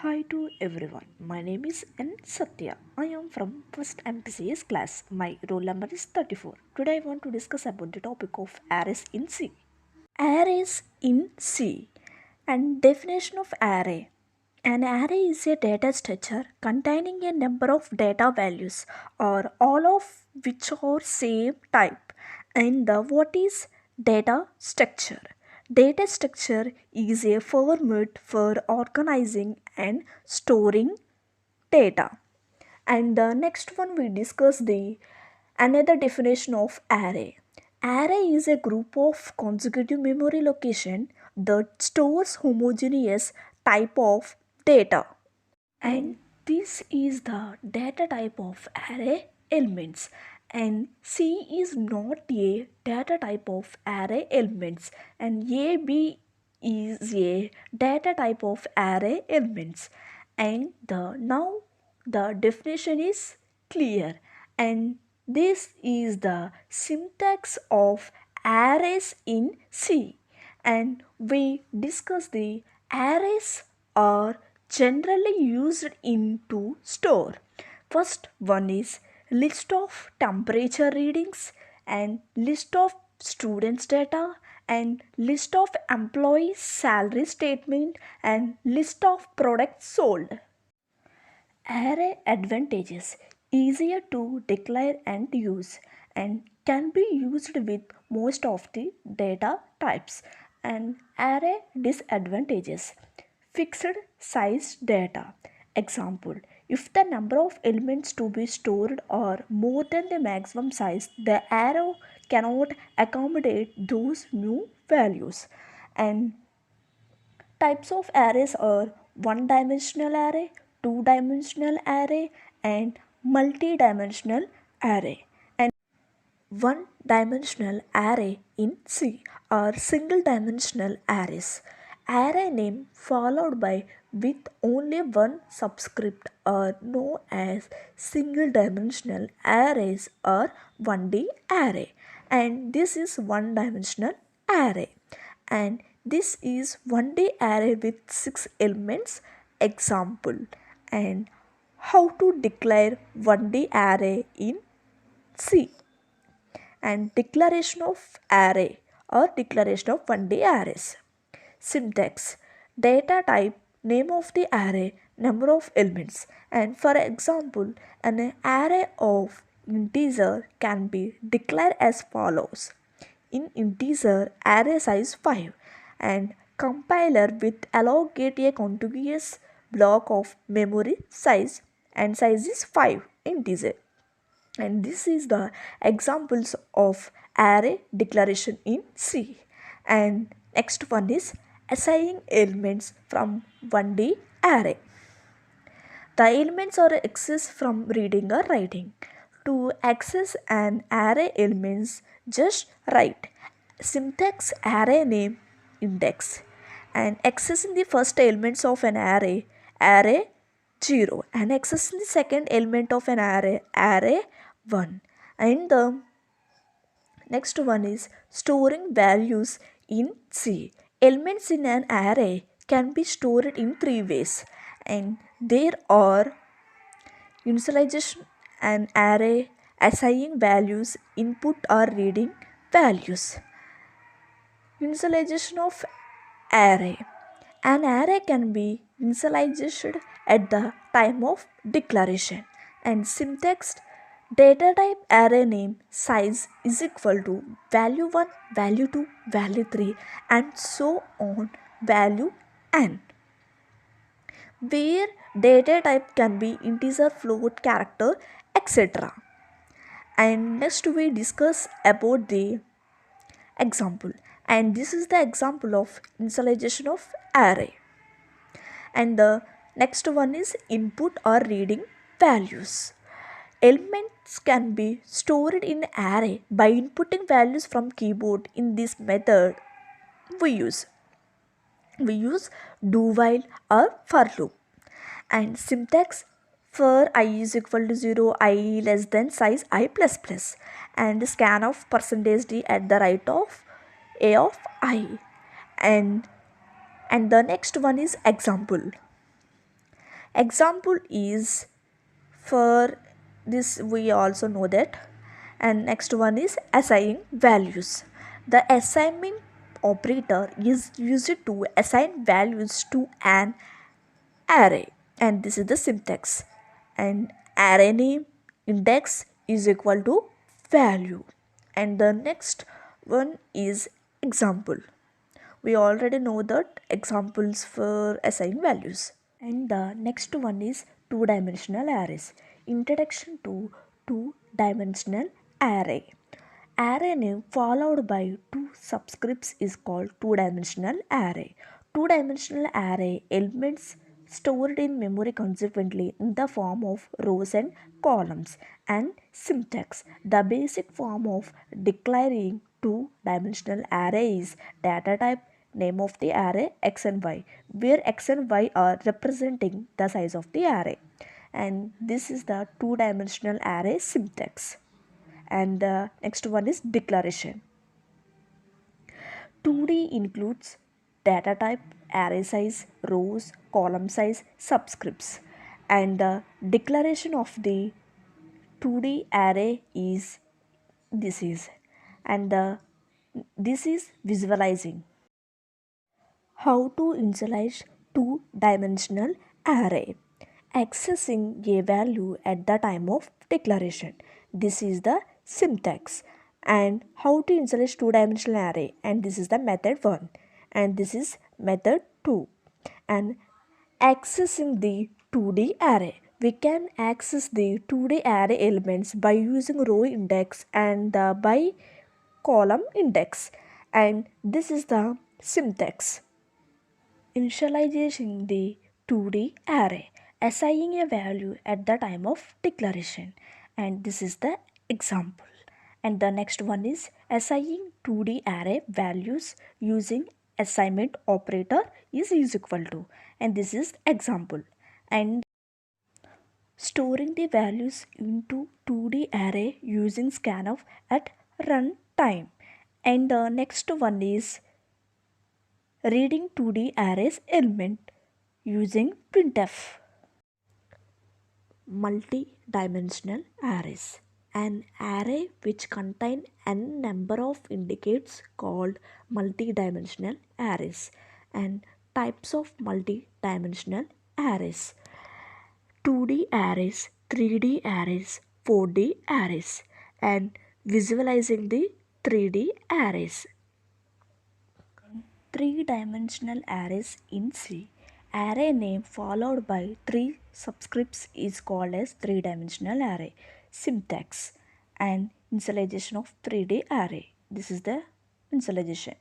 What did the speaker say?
Hi to everyone. My name is N. Satya. I am from first MPCS class. My roll number is 34. Today I want to discuss about the topic of arrays in C. Arrays in C and definition of array. An array is a data structure containing a number of data values or all of which are same type. And the what is data structure? Data structure is a format for organizing and storing data. And the next one we discuss the another definition of array. Array is a group of consecutive memory location that stores homogeneous type of data. And this is the data type of array elements. And C is not a data type of array elements, and AB is a data type of array elements. And the definition is clear, and this is the syntax of arrays in C. And we discuss the arrays are generally used in to store. First one is list of temperature readings and list of students data and list of employees salary statement and list of products sold. Array advantages easier to declare and use and can be used with most of the data types. And array disadvantages fixed size data. Example, if the number of elements to be stored are more than the maximum size, the array cannot accommodate those new values. And types of arrays are one dimensional array, two dimensional array, and multi-dimensional array. And one dimensional array in C are single dimensional arrays. Array name followed by with only one subscript are known as single dimensional arrays or 1D array. And this is one dimensional array. And this is 1D array with 6 elements. Example, and how to declare 1D array in C. And declaration of array or declaration of 1D arrays. Syntax, data type, name of the array, number of elements. And for example, an array of integer can be declared as follows. In integer, array size 5, and compiler with allocate a contiguous block of memory size, and size is 5 integer. And this is the examples of array declaration in C. And next one is assigning elements from 1D array. The elements are accessed from reading or writing. To access an array elements, just write syntax array name index and accessing the first elements of an array 0, and accessing the second element of an array 1. And the next one is storing values in C. Elements in an array can be stored in three ways, and there are initialization an array, assigning values, input or reading values. Initialization of array. An array can be initialized at the time of declaration. And syntax, data type array name size is equal to value 1, value 2, value 3, and so on, value n, where data type can be integer, float, character, etc. And next we discuss about the example, and this is the example of initialization of array. And the next one is input or reading values. Elements can be stored in array by inputting values from keyboard. In this method we use do while or for loop. And syntax, for I is equal to 0, I less than size I plus plus, and scan of percentage d at the right of a of I. And the next one is example. Example is for this we also know that. And next one is assigning values. The assignment operator is used to assign values to an array, and this is the syntax. And array name index is equal to value. And the next one is example. We already know that examples for assign values. And the next one is two-dimensional arrays. Introduction to two-dimensional array. Array name followed by two subscripts is called two-dimensional array. Two-dimensional array elements stored in memory consequently in the form of rows and columns. And syntax. The basic form of declaring two-dimensional array is data type name of the array x and y, where x and y are representing the size of the array. And this is the two-dimensional array syntax. And the next one is declaration. 2D includes data type, array size, rows, column size, subscripts. And the declaration of the 2D array is this is. And this is visualizing. How to initialize two-dimensional array. Accessing a value at the time of declaration. This is the syntax. And how to initialize two-dimensional array. And this is the method 1. And this is method 2. And accessing the 2D array. We can access the 2D array elements by using row index and the by column index. And this is the syntax. Initializing the 2D array, assigning a value at the time of declaration, and this is the example. And the next one is assigning 2D array values using assignment operator is equal to, and this is example. And storing the values into 2D array using scanf at runtime. And the next one is reading 2D arrays element using printf. Multi-dimensional arrays. An array which contain n number of indicates called multi-dimensional arrays. And types of multi-dimensional arrays: 2D arrays, 3D arrays, 4D arrays. And visualizing the 3D arrays. Three-dimensional arrays in C. Array name followed by three subscripts is called as three-dimensional array. Syntax and initialization of 3D array. This is the initialization.